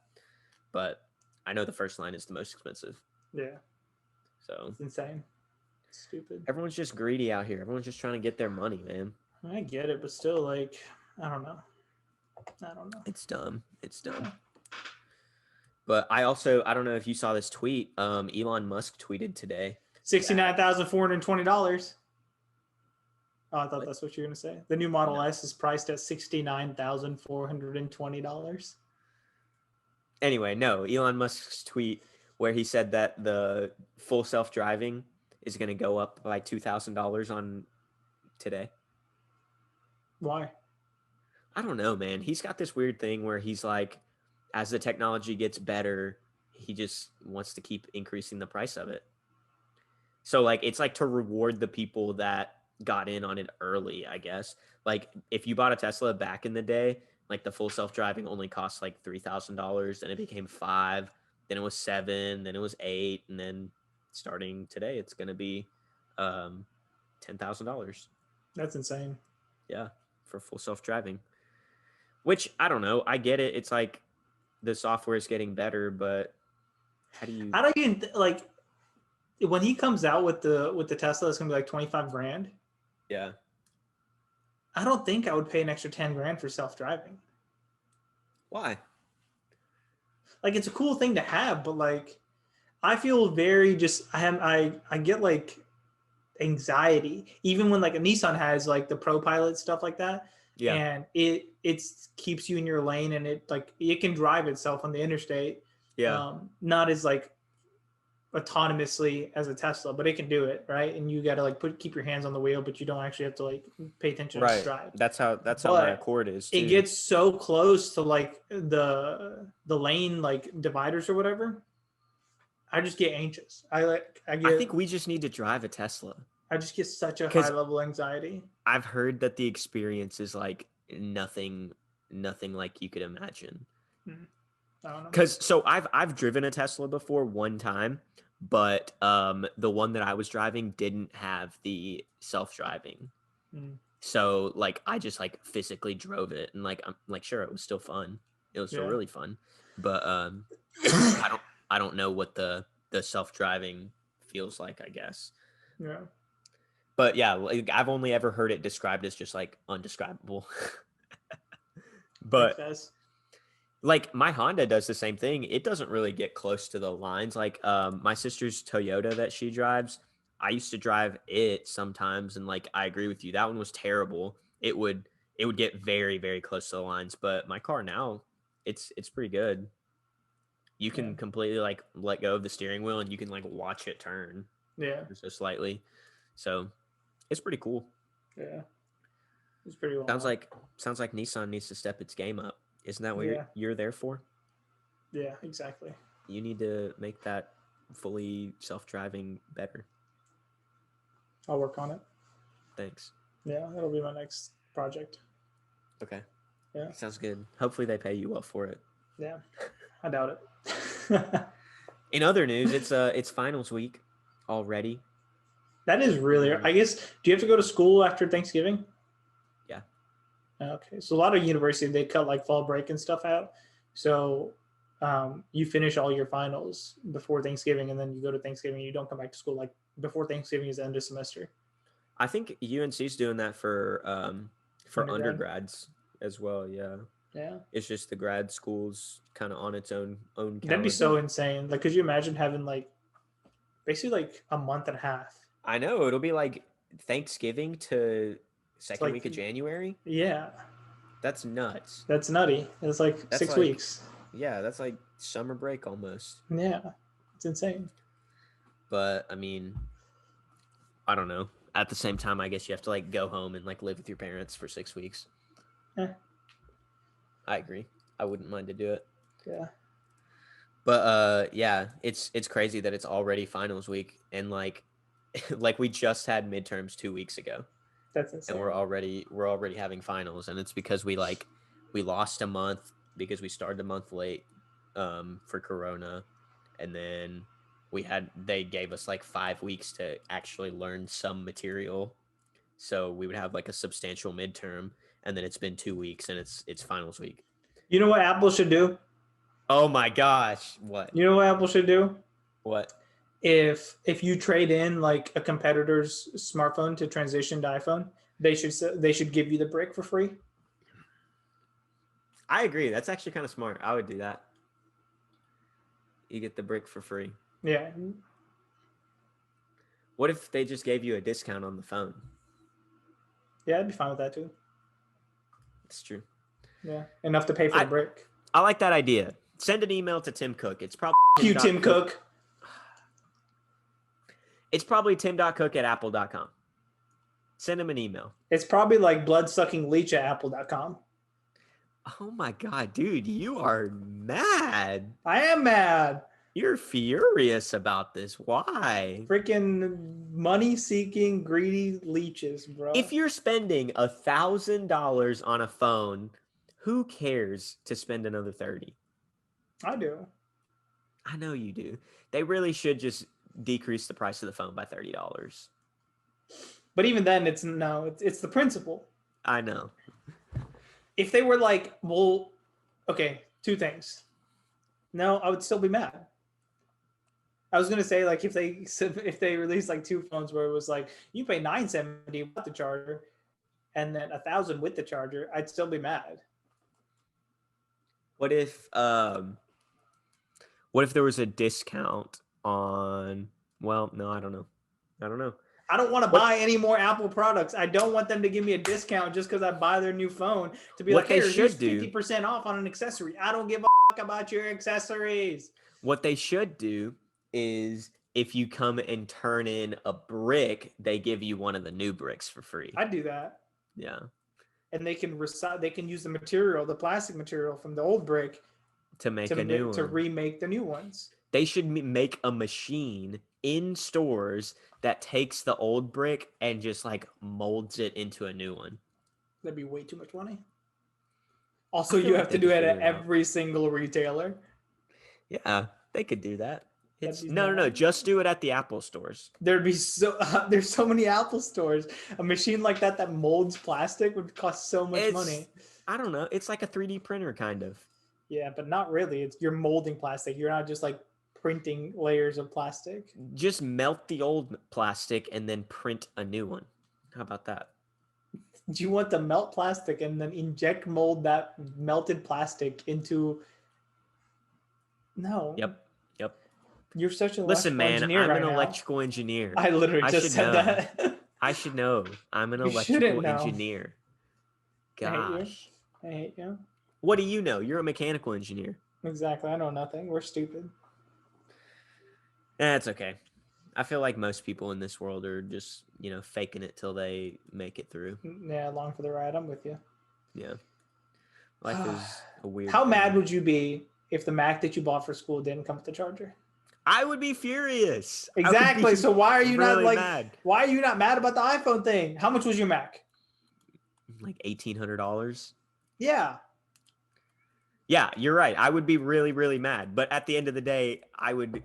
[SPEAKER 1] But I know the first line is the most expensive.
[SPEAKER 2] Yeah,
[SPEAKER 1] So
[SPEAKER 2] it's insane. It's stupid.
[SPEAKER 1] everyone's just greedy out here. Everyone's just trying to get their money, man.
[SPEAKER 2] I get it, but still, like, I don't know. I don't know.
[SPEAKER 1] It's dumb. It's
[SPEAKER 2] Yeah.
[SPEAKER 1] dumb. But I don't know if you saw this tweet. Elon Musk tweeted today that
[SPEAKER 2] $69,420. Oh, I thought
[SPEAKER 1] what?
[SPEAKER 2] that's what you were gonna say. The new Model
[SPEAKER 1] No.
[SPEAKER 2] S is priced at $69,420.
[SPEAKER 1] Anyway, no. Elon Musk's tweet where he said that the full self driving is going to go up by $2,000 on today.
[SPEAKER 2] Why?
[SPEAKER 1] I don't know, man. He's got this weird thing where he's like, as the technology gets better, he just wants to keep increasing the price of it. So, like, it's like to reward the people that got in on it early, I guess. Like, if you bought a Tesla back in the day, like the full self driving only cost like $3,000, then it became five, then it was seven, then it was eight, and then starting today, it's going to be $10,000.
[SPEAKER 2] That's insane.
[SPEAKER 1] Yeah, for full self driving. Which I don't know. I get it. It's like the software is getting better, but how do you?
[SPEAKER 2] I don't even like when he comes out with the Tesla. It's gonna be like 25 grand.
[SPEAKER 1] Yeah.
[SPEAKER 2] I don't think I would pay an extra 10 grand for self driving.
[SPEAKER 1] Why?
[SPEAKER 2] Like it's a cool thing to have, but like I feel very just I get like anxiety even when like a Nissan has like the Pro Pilot stuff like that,
[SPEAKER 1] Yeah.
[SPEAKER 2] and it keeps you in your lane and it like it can drive itself on the interstate.
[SPEAKER 1] Yeah.
[SPEAKER 2] Not as like autonomously as a Tesla, but it can do it, right? And you got to like keep your hands on the wheel, but you don't actually have to like pay attention to
[SPEAKER 1] Right.
[SPEAKER 2] drive.
[SPEAKER 1] That's how my
[SPEAKER 2] But
[SPEAKER 1] Accord is
[SPEAKER 2] it
[SPEAKER 1] too.
[SPEAKER 2] gets so close to like the lane like dividers or whatever. I just get anxious. I
[SPEAKER 1] think we just need to drive a Tesla.
[SPEAKER 2] I just get such a
[SPEAKER 1] 'Cause
[SPEAKER 2] high level anxiety.
[SPEAKER 1] I've heard that the experience is like nothing like you could imagine.
[SPEAKER 2] I don't know.
[SPEAKER 1] Because so I've driven a Tesla before one time, but the one that I was driving didn't have the self-driving. So like I just like physically drove it, and like I'm like sure it was still fun. It was still really fun, but I don't know what the self-driving feels like, I guess.
[SPEAKER 2] Yeah.
[SPEAKER 1] But yeah, like I've only ever heard it described as just like undescribable. But like my Honda does the same thing. It doesn't really get close to the lines. Like my sister's Toyota that she drives, I used to drive it sometimes, and like I agree with you. That one was terrible. It would get very, very close to the lines. But my car now, it's pretty good. You can completely like let go of the steering wheel and you can like watch it turn.
[SPEAKER 2] Yeah.
[SPEAKER 1] So slightly. So it's pretty cool.
[SPEAKER 2] Yeah. It's pretty well.
[SPEAKER 1] Sounds like Nissan needs to step its game up. Isn't that what you're there for?
[SPEAKER 2] Yeah, exactly.
[SPEAKER 1] You need to make that fully self-driving better.
[SPEAKER 2] I'll work on it.
[SPEAKER 1] Thanks.
[SPEAKER 2] Yeah, that'll be my next project.
[SPEAKER 1] Okay.
[SPEAKER 2] Yeah.
[SPEAKER 1] Sounds good. Hopefully they pay you well for it.
[SPEAKER 2] Yeah. I doubt it.
[SPEAKER 1] In other news, it's finals week already.
[SPEAKER 2] That is really, I guess, do you have to go to school after Thanksgiving?
[SPEAKER 1] Yeah.
[SPEAKER 2] Okay. So a lot of universities, they cut like fall break and stuff out. So you finish all your finals before Thanksgiving, and then you go to Thanksgiving. You don't come back to school like before Thanksgiving is the end of semester.
[SPEAKER 1] I think UNC's doing that for undergrads as well. Yeah.
[SPEAKER 2] Yeah.
[SPEAKER 1] It's just the grad school's kind of on its own calendar.
[SPEAKER 2] That'd be so insane. Like, could you imagine having like basically like a month and a half?
[SPEAKER 1] I know, it'll be like Thanksgiving to second
[SPEAKER 2] like,
[SPEAKER 1] week of January.
[SPEAKER 2] Yeah.
[SPEAKER 1] That's nuts.
[SPEAKER 2] That's nutty. It's like
[SPEAKER 1] that's
[SPEAKER 2] 6
[SPEAKER 1] like,
[SPEAKER 2] weeks.
[SPEAKER 1] Yeah, that's like summer break almost.
[SPEAKER 2] Yeah. It's insane.
[SPEAKER 1] But I mean, I don't know. At the same time, I guess you have to like go home and like live with your parents for 6 weeks. I agree. I wouldn't mind to do it.
[SPEAKER 2] Yeah.
[SPEAKER 1] But yeah, it's crazy that it's already finals week, and like we just had midterms 2 weeks ago.
[SPEAKER 2] That's insane.
[SPEAKER 1] And we're already having finals, and it's because we lost a month because we started a month late for Corona, and then they gave us like 5 weeks to actually learn some material, so we would have like a substantial midterm, and then it's been 2 weeks and it's finals week.
[SPEAKER 2] You know what Apple should do?
[SPEAKER 1] Oh my gosh, what?
[SPEAKER 2] You know what Apple should do?
[SPEAKER 1] What?
[SPEAKER 2] If you trade in like a competitor's smartphone to transition to iPhone, they should give you the brick for free.
[SPEAKER 1] I agree. That's actually kind of smart. I would do that. You get the brick for free.
[SPEAKER 2] Yeah.
[SPEAKER 1] What if they just gave you a discount on the phone?
[SPEAKER 2] Yeah, I'd be fine with that too.
[SPEAKER 1] That's true.
[SPEAKER 2] Yeah, enough to pay for the brick.
[SPEAKER 1] I like that idea. Send an email to Tim Cook. It's probably
[SPEAKER 2] Tim Cook.
[SPEAKER 1] It's probably tim.cook@apple.com. Send him an email.
[SPEAKER 2] It's probably like blood-sucking leech at apple.com.
[SPEAKER 1] Oh my God, dude, you are mad.
[SPEAKER 2] I am mad.
[SPEAKER 1] You're furious about this. Why?
[SPEAKER 2] Freaking money-seeking, greedy leeches, bro.
[SPEAKER 1] If you're spending $1,000 on a phone, who cares to spend another $30?
[SPEAKER 2] I do.
[SPEAKER 1] I know you do. They really should just decrease the price of the phone by $30.
[SPEAKER 2] But even then, it's the principle.
[SPEAKER 1] I know.
[SPEAKER 2] If they were like, well, okay, two things. No, I would still be mad. I was gonna say like if they released like two phones where it was like you pay $970 without the charger, and then $1,000 with the charger, I'd still be mad.
[SPEAKER 1] What if there was a discount on? Well, no, I don't know.
[SPEAKER 2] I don't want to
[SPEAKER 1] What
[SPEAKER 2] buy any more Apple products. I don't want them to give me a discount just because I buy their new phone to be
[SPEAKER 1] what
[SPEAKER 2] like,
[SPEAKER 1] they
[SPEAKER 2] hey, here's
[SPEAKER 1] should do?
[SPEAKER 2] 50% off on an accessory. I don't give a fuck about your accessories.
[SPEAKER 1] What they should do is if you come and turn in a brick, they give you one of the new bricks for free.
[SPEAKER 2] I'd do that.
[SPEAKER 1] Yeah.
[SPEAKER 2] And they can use the material, the plastic material from the old brick
[SPEAKER 1] To make a new
[SPEAKER 2] to
[SPEAKER 1] one.
[SPEAKER 2] remake the new ones.
[SPEAKER 1] They should make a machine in stores that takes the old brick and just like molds it into a new one.
[SPEAKER 2] That'd be way too much money. Also,
[SPEAKER 1] I feel
[SPEAKER 2] you
[SPEAKER 1] like
[SPEAKER 2] have
[SPEAKER 1] they
[SPEAKER 2] to do
[SPEAKER 1] could
[SPEAKER 2] it at
[SPEAKER 1] figure it out.
[SPEAKER 2] every single retailer.
[SPEAKER 1] Yeah, they could do that.
[SPEAKER 2] That'd
[SPEAKER 1] It's
[SPEAKER 2] be
[SPEAKER 1] no.
[SPEAKER 2] mad.
[SPEAKER 1] Just do it at the Apple stores.
[SPEAKER 2] There'd be there's so many Apple stores. A machine like that molds plastic would cost so much money.
[SPEAKER 1] I don't know. It's like a 3D printer kind of.
[SPEAKER 2] Yeah, but not really. You're molding plastic. You're not just like printing layers of plastic.
[SPEAKER 1] Just melt the old plastic and then print a new one. How about that?
[SPEAKER 2] Do you want to melt plastic and then mold that melted plastic into? No.
[SPEAKER 1] Yep.
[SPEAKER 2] You're such an
[SPEAKER 1] Listen, man,
[SPEAKER 2] engineer
[SPEAKER 1] I'm
[SPEAKER 2] right
[SPEAKER 1] an
[SPEAKER 2] now.
[SPEAKER 1] electrical engineer.
[SPEAKER 2] I literally just
[SPEAKER 1] should
[SPEAKER 2] said
[SPEAKER 1] know.
[SPEAKER 2] that.
[SPEAKER 1] I should know. I'm an
[SPEAKER 2] You shouldn't
[SPEAKER 1] electrical
[SPEAKER 2] know.
[SPEAKER 1] engineer. Gosh.
[SPEAKER 2] I hate you.
[SPEAKER 1] What do you know? You're a mechanical engineer.
[SPEAKER 2] Exactly. I know nothing. We're stupid.
[SPEAKER 1] That's okay. I feel like most people in this world are just, faking it till they make it through.
[SPEAKER 2] Yeah, along for the ride. I'm with you.
[SPEAKER 1] Yeah. Life is a weird
[SPEAKER 2] How
[SPEAKER 1] thing.
[SPEAKER 2] mad would you be if the Mac that you bought for school didn't come with the charger?
[SPEAKER 1] I would be furious.
[SPEAKER 2] Exactly. So why are you
[SPEAKER 1] really
[SPEAKER 2] not
[SPEAKER 1] mad.
[SPEAKER 2] Why are you not mad about the iPhone thing? How much was your Mac?
[SPEAKER 1] Like $1,800.
[SPEAKER 2] Yeah.
[SPEAKER 1] Yeah, you're right. I would be really, really mad. But at the end of the day, I would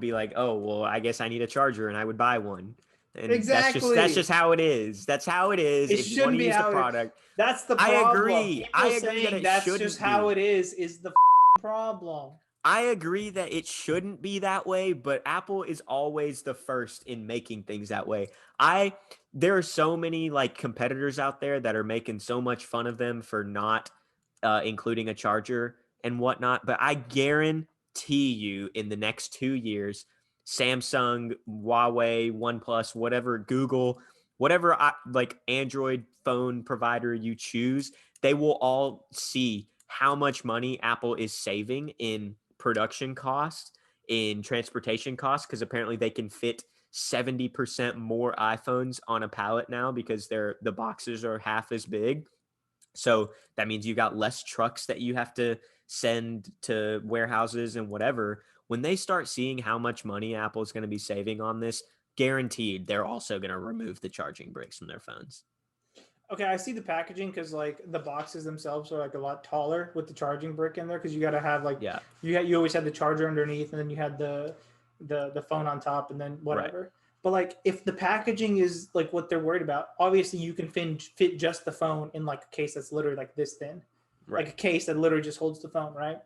[SPEAKER 1] be like, oh, well, I guess I need a charger, and I would buy one. And
[SPEAKER 2] exactly.
[SPEAKER 1] That's just how it is. That's how it is.
[SPEAKER 2] It
[SPEAKER 1] if you want to use the product.
[SPEAKER 2] That's the problem.
[SPEAKER 1] I agree.
[SPEAKER 2] I agree that
[SPEAKER 1] that's
[SPEAKER 2] just how it is the problem.
[SPEAKER 1] I agree that it shouldn't be that way, but Apple is always the first in making things that way. There are so many like competitors out there that are making so much fun of them for not including a charger and whatnot. But I guarantee you in the next 2 years, Samsung, Huawei, OnePlus, whatever, Google, whatever like Android phone provider you choose, they will all see how much money Apple is saving in production costs, in transportation costs, because apparently they can fit 70% more iPhones on a pallet now because the boxes are half as big. So that means you got less trucks that you have to send to warehouses and whatever. When they start seeing how much money Apple is going to be saving on this, guaranteed they're also going to remove the charging bricks from their phones.
[SPEAKER 2] Okay, I see the packaging because like the boxes themselves are like a lot taller with the charging brick in there because you got to have like you always had the charger underneath and then you had the phone on top and then whatever. Right. But like if the packaging is like what they're worried about, obviously you can fit just the phone in like a case that's literally like this thin, right. Like a case that literally just holds the phone, right?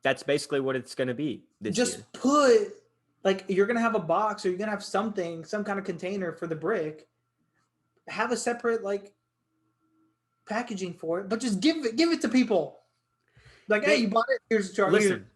[SPEAKER 1] That's basically what it's going to be this year.
[SPEAKER 2] Just put like you're going to have a box or you're going to have some kind of container for the brick. Have a separate like packaging for it, but just give it to people. Like, hey, you bought it. Here's a charger.
[SPEAKER 1] Listen,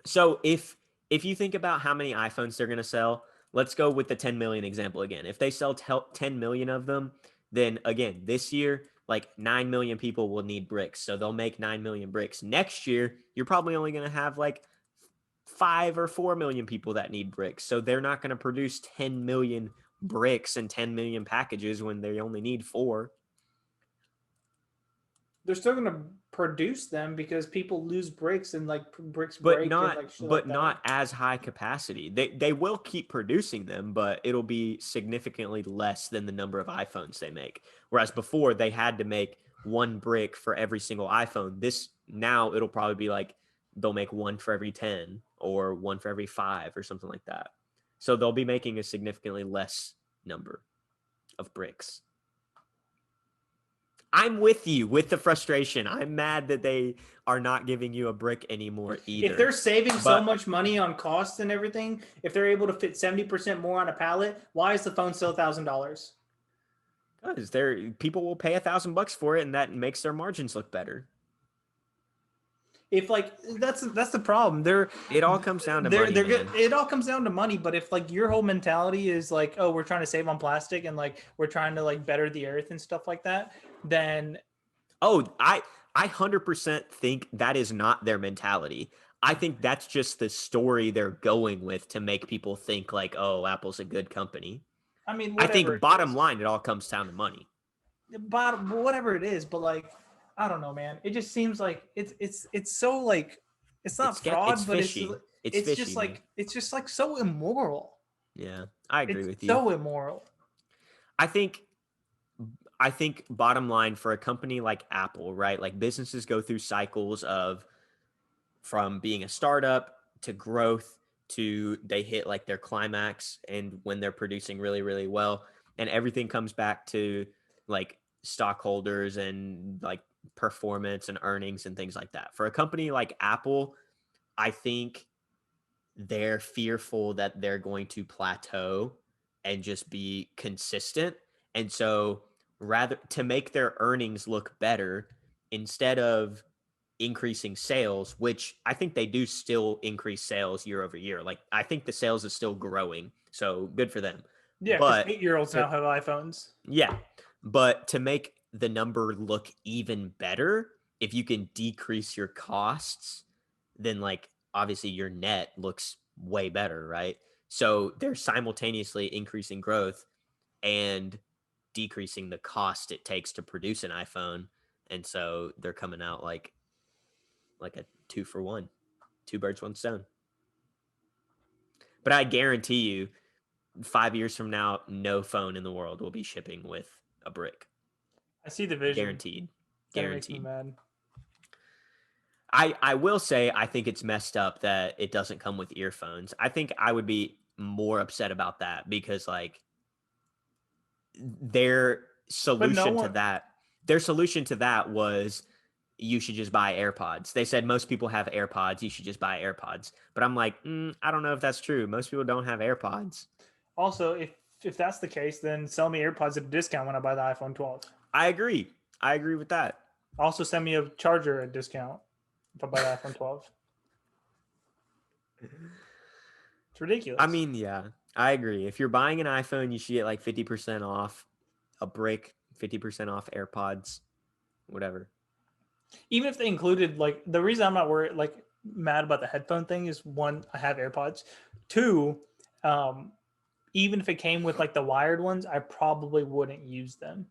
[SPEAKER 1] so if you think about how many iPhones they're going to sell, let's go with the 10 million example again. If they sell 10 million of them, then again, this year, like 9 million people will need bricks. So they'll make 9 million bricks. Next year, you're probably only going to have like 5 or 4 million people that need bricks. So they're not going to produce 10 million bricks and 10 million packages when they only need 4.
[SPEAKER 2] They're still going to produce them because people lose bricks and like bricks
[SPEAKER 1] but
[SPEAKER 2] break
[SPEAKER 1] not
[SPEAKER 2] and, like, shit
[SPEAKER 1] but
[SPEAKER 2] like
[SPEAKER 1] not as high capacity. They will keep producing them, but it'll be significantly less than the number of iPhones they make. Whereas before they had to make 1 brick for every single iPhone. Now it'll probably be like they'll make 1 for every 10 or 1 for every 5 or something like that. So they'll be making a significantly less number of bricks. I'm with you with the frustration. I'm mad that they are not giving you a brick anymore either.
[SPEAKER 2] If they're saving so
[SPEAKER 1] But
[SPEAKER 2] much money on costs and everything, if they're able to fit 70% more on a pallet, why is the phone still $1,000?
[SPEAKER 1] because people will pay $1,000 for it, and that makes their margins look better.
[SPEAKER 2] If like that's the problem.
[SPEAKER 1] It all comes down to money,
[SPEAKER 2] they're
[SPEAKER 1] man.
[SPEAKER 2] good. It all comes down to money. But if like your whole mentality is like, oh, we're trying to save on plastic and like we're trying to like better the earth and stuff like that, then
[SPEAKER 1] Oh, I 100% think that is not their mentality. I think that's just the story they're going with to make people think like, oh, Apple's a good company.
[SPEAKER 2] I mean,
[SPEAKER 1] I
[SPEAKER 2] whatever
[SPEAKER 1] think
[SPEAKER 2] it
[SPEAKER 1] bottom
[SPEAKER 2] is,
[SPEAKER 1] line, it all comes down to money.
[SPEAKER 2] bottom, whatever it is. But like, I don't know, man. It just seems like it's so like it's not
[SPEAKER 1] It's
[SPEAKER 2] fraud, but
[SPEAKER 1] fishy. It's
[SPEAKER 2] it's just
[SPEAKER 1] fishy, man.
[SPEAKER 2] like it's just like so immoral.
[SPEAKER 1] Yeah, I agree
[SPEAKER 2] It's
[SPEAKER 1] with you.
[SPEAKER 2] so immoral.
[SPEAKER 1] I think bottom line for a company like Apple, right? Like businesses go through cycles of from being a startup to growth to they hit like their climax and when they're producing really, really well. And everything comes back to like stockholders and like performance and earnings and things like that. For a company like Apple, I think they're fearful that they're going to plateau and just be consistent. And so, rather to make their earnings look better, instead of increasing sales, which I think they do still increase sales year over year. Like, I think the sales is still growing. So, good for them.
[SPEAKER 2] Yeah, because
[SPEAKER 1] But
[SPEAKER 2] 8-year-olds
[SPEAKER 1] to,
[SPEAKER 2] now have iPhones.
[SPEAKER 1] yeah, but to make the number look even better, if you can decrease your costs, then like obviously your net looks way better, right? So they're simultaneously increasing growth and decreasing the cost it takes to produce an iPhone. And so they're coming out like a 2 for 1, two birds, one stone. But I guarantee you, 5 years from now, no phone in the world will be shipping with a brick.
[SPEAKER 2] I see the vision,
[SPEAKER 1] Guaranteed.
[SPEAKER 2] and it makes me
[SPEAKER 1] Guaranteed.
[SPEAKER 2] mad.
[SPEAKER 1] I will say I think it's messed up that it doesn't come with earphones. I think I would be more upset about that because like their
[SPEAKER 2] But no
[SPEAKER 1] solution to
[SPEAKER 2] one.
[SPEAKER 1] that their solution to that was you should just buy AirPods. They said most people have AirPods, you should just buy AirPods. But I'm like, I don't know if that's true. Most people don't have AirPods.
[SPEAKER 2] Also, if that's the case, then sell me AirPods at a discount when I buy the iPhone 12.
[SPEAKER 1] I agree. I agree with that.
[SPEAKER 2] Also, send me a charger at a discount if I buy the iPhone 12. It's ridiculous.
[SPEAKER 1] I mean, yeah, I agree. If you're buying an iPhone, you should get like 50% off a brick, 50% off AirPods, whatever.
[SPEAKER 2] even if they included like the reason I'm not worried like mad about the headphone thing is one, I have AirPods. Two, even if it came with like the wired ones, I probably wouldn't use them.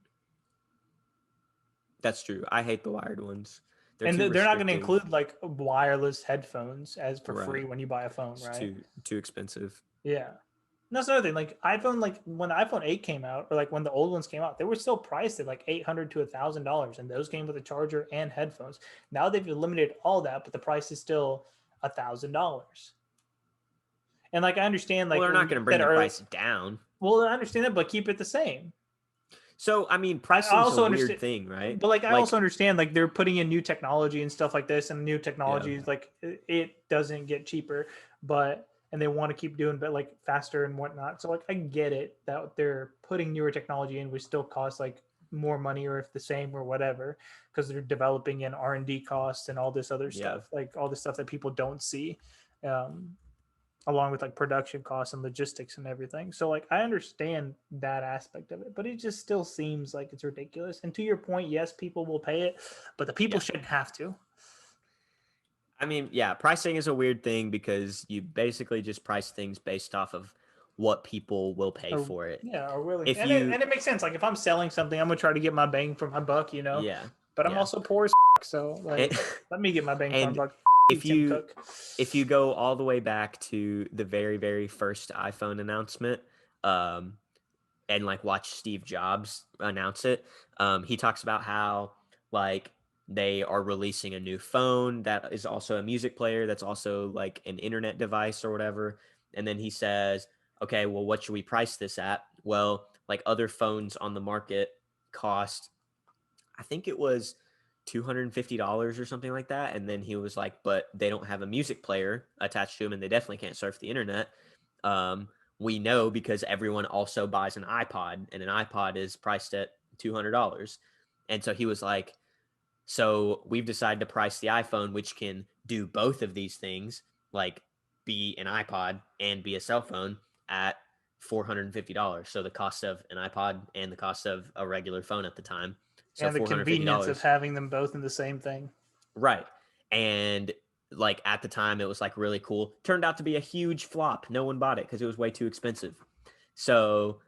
[SPEAKER 1] That's true. I hate the wired ones. They're
[SPEAKER 2] And
[SPEAKER 1] too
[SPEAKER 2] they're not going to
[SPEAKER 1] restrictive.
[SPEAKER 2] include like wireless headphones as for
[SPEAKER 1] Right.
[SPEAKER 2] free when you buy a phone,
[SPEAKER 1] It's
[SPEAKER 2] right?
[SPEAKER 1] too expensive.
[SPEAKER 2] Yeah. And that's another thing. Like iPhone, like when the iPhone 8 came out, or like when the old ones came out, they were still priced at like $800 to $1,000, and those came with a charger and headphones. Now they've eliminated all that, but the price is still $1,000. And like I understand, like
[SPEAKER 1] Well, they're not going to bring the price down.
[SPEAKER 2] well, I understand that, but keep it the same.
[SPEAKER 1] So, I mean,
[SPEAKER 2] I
[SPEAKER 1] pricing's a
[SPEAKER 2] also
[SPEAKER 1] weird
[SPEAKER 2] understand,
[SPEAKER 1] thing, right?
[SPEAKER 2] but like I
[SPEAKER 1] Like,
[SPEAKER 2] also understand, like they're putting in new technology and stuff like this, and new
[SPEAKER 1] yeah,
[SPEAKER 2] technologies like it doesn't get cheaper, but and they want to keep doing, but like faster and whatnot. So like I get it that they're putting newer technology in, which still costs like more money or if the same or whatever, because they're developing in R&D costs and all this other
[SPEAKER 1] yeah.
[SPEAKER 2] stuff, like all the stuff that people don't see. Um, Along with like production costs and logistics and everything. So like I understand that aspect of it, but it just still seems like it's ridiculous. And to your point, yes, people will pay it, but the people
[SPEAKER 1] Yeah.
[SPEAKER 2] shouldn't have to.
[SPEAKER 1] I mean, yeah, pricing is a weird thing because you basically just price things based off of what people will pay
[SPEAKER 2] Or
[SPEAKER 1] for it.
[SPEAKER 2] yeah, or willing.
[SPEAKER 1] If
[SPEAKER 2] And it
[SPEAKER 1] you,
[SPEAKER 2] and it makes sense. Like if I'm selling something, I'm gonna try to get my bang for my buck, you know.
[SPEAKER 1] yeah,
[SPEAKER 2] But I'm
[SPEAKER 1] yeah.
[SPEAKER 2] also poor as so like
[SPEAKER 1] And,
[SPEAKER 2] let me get my bang for my
[SPEAKER 1] and
[SPEAKER 2] buck.
[SPEAKER 1] if
[SPEAKER 2] Tim
[SPEAKER 1] you
[SPEAKER 2] Cook.
[SPEAKER 1] if you go all the way back to the very, very first iPhone announcement, um, and like watch Steve Jobs announce it, he talks about how like they are releasing a new phone that is also a music player, that's also like an internet device or whatever. And then he says, okay, well, what should we price this at? Well, like other phones on the market cost I think it was $250 or something like that. And then he was like, but they don't have a music player attached to them and they definitely can't surf the internet. We know because everyone also buys an iPod and an iPod is priced at $200. And so he was like, so we've decided to price the iPhone, which can do both of these things, like be an iPod and be a cell phone at $450. So the cost of an iPod and the cost of a regular phone at the time. So
[SPEAKER 2] And the convenience of
[SPEAKER 1] $450.
[SPEAKER 2] having them both in the same thing.
[SPEAKER 1] Right. And like at the time it was like really cool. Turned out to be a huge flop. No one bought it because it was way too expensive. So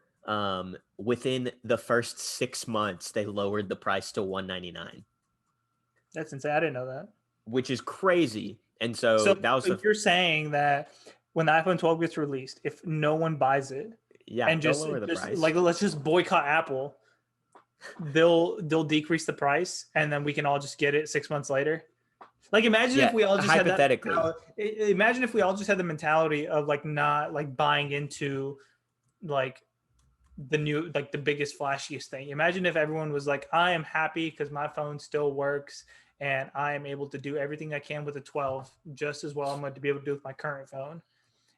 [SPEAKER 1] within the first 6 months, they lowered the price to $199.
[SPEAKER 2] That's insane. I didn't know that.
[SPEAKER 1] Which is crazy. And so
[SPEAKER 2] So
[SPEAKER 1] that was the
[SPEAKER 2] you're saying that when the iPhone 12 gets released, if no one buys it,
[SPEAKER 1] yeah,
[SPEAKER 2] and
[SPEAKER 1] they'll
[SPEAKER 2] just
[SPEAKER 1] lower the price.
[SPEAKER 2] like let's just boycott Apple, they'll decrease the price, and then we can all just get it 6 months later. Like imagine if we all just
[SPEAKER 1] hypothetically.
[SPEAKER 2] Imagine if we all just had the mentality of like not like buying into like the new like the biggest flashiest thing. Imagine if everyone was like, I am happy because my phone still works and I am able to do everything I can with the 12 just as well I'm going to be able to do with my current phone.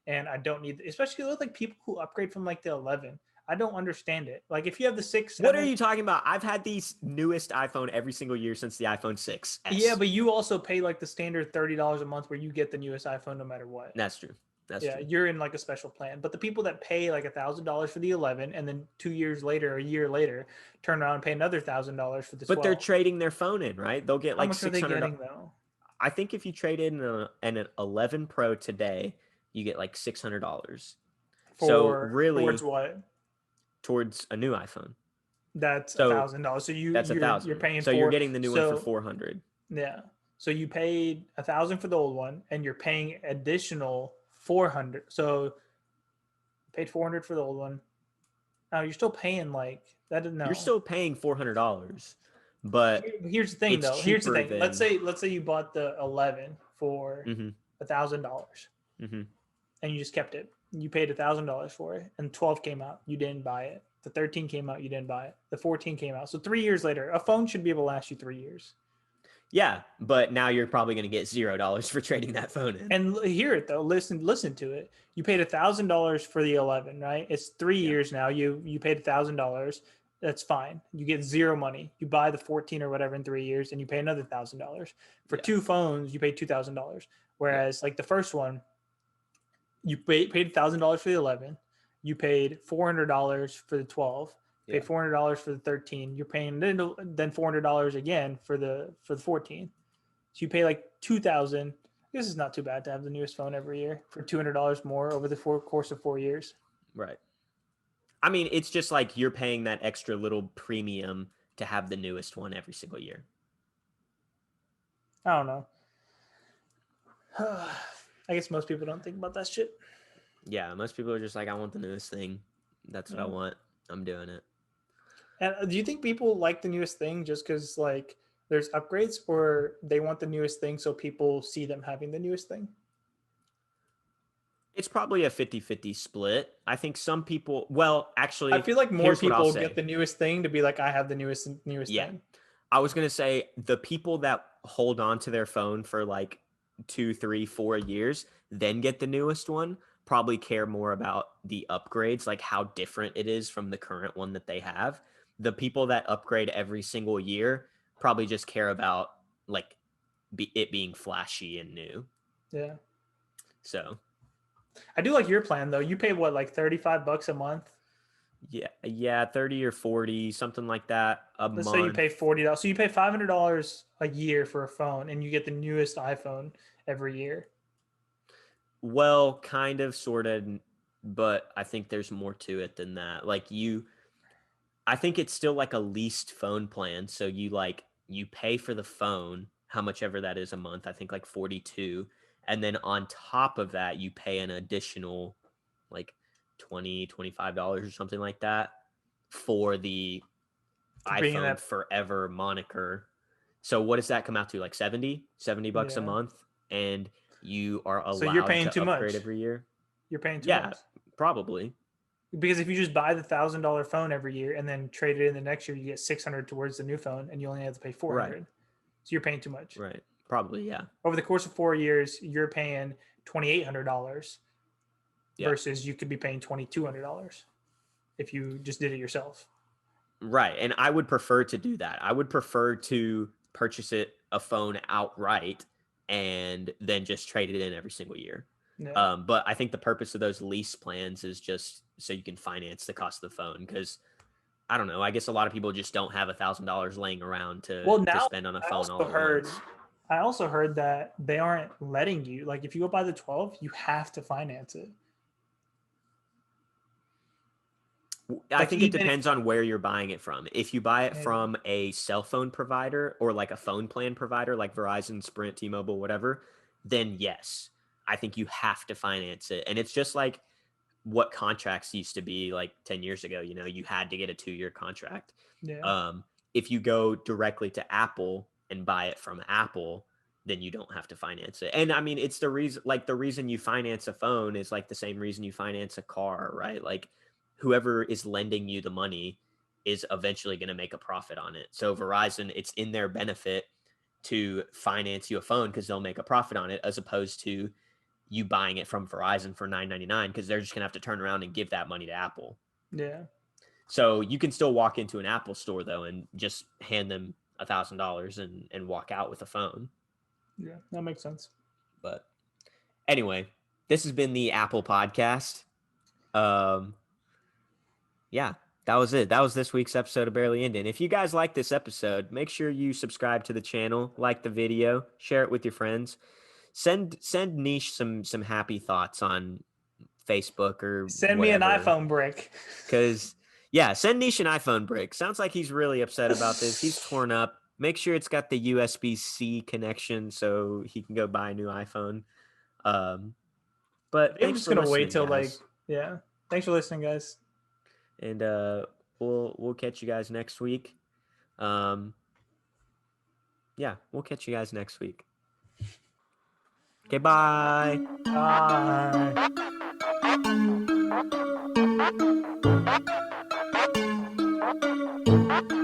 [SPEAKER 2] And I don't need, especially with like people who upgrade from like the 11. I don't understand it. Like if you have the 6, 7,
[SPEAKER 1] what are you talking about? I've had the newest iPhone every single year since the iPhone 6.
[SPEAKER 2] Yeah, but you also pay like the standard $30 a month where you get the newest iPhone no matter what.
[SPEAKER 1] That's true. That's
[SPEAKER 2] true. You're in like a special plan. But the people that pay like $1,000 for the 11 and then 2 years later, a year later, turn around and pay another $1,000 for the 12.
[SPEAKER 1] But they're trading their phone in, right? They'll get like
[SPEAKER 2] $600. How much are they getting though?
[SPEAKER 1] I think if you trade in an 11 Pro today, you get like $600. So really,
[SPEAKER 2] towards what?
[SPEAKER 1] Towards a new iPhone.
[SPEAKER 2] That's $1,000. So
[SPEAKER 1] that's $1,000.
[SPEAKER 2] You're paying.
[SPEAKER 1] So you're getting the new one for $400.
[SPEAKER 2] Yeah. So you paid $1,000 for the old one, and you're paying additional $400. So you paid $400 for the old one. Now you're still paying like that. No,
[SPEAKER 1] you're still paying $400. But
[SPEAKER 2] here's the thing, though. Here's the thing. Let's say you bought the 11 for $1,000, and you just kept it. You paid $1,000 for it, and 12 came out. You didn't buy it. The 13 came out. You didn't buy it. The 14 came out. So 3 years later, a phone should be able to last you 3 years.
[SPEAKER 1] Yeah, but now you're probably going to get $0 for trading that phone in.
[SPEAKER 2] And hear it though. Listen to it. You paid $1,000 for the 11, right? It's 3 years now. You paid $1,000. That's fine. You get zero money. You buy the 14 or whatever in 3 years, and you pay another $1,000 for two phones. You pay $2,000. Whereas like the first one, you paid $1,000 for the 11. You paid $400 for the 12. Paid $400 for the 13. You're paying then $400 again for the 14. So you pay like $2,000. This is not too bad to have the newest phone every year for $200 more over the course of 4 years.
[SPEAKER 1] Right. I mean, it's just like you're paying that extra little premium to have the newest one every single year.
[SPEAKER 2] I don't know. I guess most people don't think about that shit.
[SPEAKER 1] Yeah, most people are just like, I want the newest thing. That's what I want. I'm doing it.
[SPEAKER 2] And do you think people like the newest thing just because like there's upgrades, or they want the newest thing so people see them having the newest thing?
[SPEAKER 1] It's probably a 50-50 split. I think some people, well, actually,
[SPEAKER 2] I feel like more people get the newest thing to be like, I have the newest thing.
[SPEAKER 1] I was going to say the people that hold on to their phone for like 2, 3, 4 years, then get the newest one, probably care more about the upgrades, like how different it is from the current one that they have. The people that upgrade every single year probably just care about like it being flashy and new.
[SPEAKER 2] Yeah.
[SPEAKER 1] So
[SPEAKER 2] I do like your plan though. You pay what, like $35 a month?
[SPEAKER 1] Yeah, 30 or 40, something like that a month.
[SPEAKER 2] Let's say you pay $40. So you pay $500 a year for a phone, and you get the newest iPhone every year.
[SPEAKER 1] Well, kind of, sort of, but I think there's more to it than that. Like I think it's still like a leased phone plan. So you pay for the phone, how much ever that is a month, I think like 42. And then on top of that, you pay an additional like $20, $25 or something like that for the iPhone Forever moniker. So what does that come out to? Like $70 a month? And you are allowed
[SPEAKER 2] so you're paying
[SPEAKER 1] to
[SPEAKER 2] too
[SPEAKER 1] upgrade
[SPEAKER 2] much
[SPEAKER 1] every year.
[SPEAKER 2] You're paying too much.
[SPEAKER 1] Probably.
[SPEAKER 2] Because if you just buy the $1,000 phone every year and then trade it in the next year, you get 600 towards the new phone, and you only have to pay 400.
[SPEAKER 1] Right.
[SPEAKER 2] So you're paying too much.
[SPEAKER 1] Right. Probably, yeah.
[SPEAKER 2] Over the course of 4 years, you're paying $2,800
[SPEAKER 1] Yeah.
[SPEAKER 2] versus you could be paying $2,200 if you just did it yourself.
[SPEAKER 1] Right. And I would prefer to do that. I would prefer to purchase a phone outright and then just trade it in every single year.
[SPEAKER 2] Yeah.
[SPEAKER 1] But I think the purpose of those lease plans is just so you can finance the cost of the phone. Because I don't know, I guess a lot of people just don't have $1,000 laying around to spend on a phone all at once.
[SPEAKER 2] I also heard that they aren't letting you, like if you go buy the 12, you have to finance it.
[SPEAKER 1] I think it depends on where you're buying it from. If you buy it from a cell phone provider or like a phone plan provider like Verizon, Sprint, T-Mobile, whatever, then yes, I think you have to finance it. And it's just like what contracts used to be like 10 years ago. You know, you had to get a 2-year contract.
[SPEAKER 2] Yeah.
[SPEAKER 1] If you go directly to Apple and buy it from Apple, then you don't have to finance it. And I mean, it's the reason you finance a phone is like the same reason you finance a car, right? Like whoever is lending you the money is eventually going to make a profit on it. So Verizon, it's in their benefit to finance you a phone because they'll make a profit on it, as opposed to you buying it from Verizon for $9.99 because they're just going to have to turn around and give that money to Apple.
[SPEAKER 2] Yeah.
[SPEAKER 1] So you can still walk into an Apple store though and just hand them $1,000 and walk out with a phone.
[SPEAKER 2] Yeah, that makes sense.
[SPEAKER 1] But anyway, this has been the Apple podcast. Yeah, that was it. That was this week's episode of Barely Indian. If you guys like this episode, make sure you subscribe to the channel, like the video, share it with your friends. Send Neesh some happy thoughts on Facebook or
[SPEAKER 2] send
[SPEAKER 1] whatever.
[SPEAKER 2] me an iPhone brick.
[SPEAKER 1] Because send Neesh an iPhone brick. Sounds like he's really upset about this. He's torn up. Make sure it's got the USB-C connection so he can go buy a new iPhone. But
[SPEAKER 2] I'm just gonna wait till guys. Thanks for listening, guys.
[SPEAKER 1] And we'll catch you guys next week. We'll catch you guys next week. Okay, bye.
[SPEAKER 2] Bye.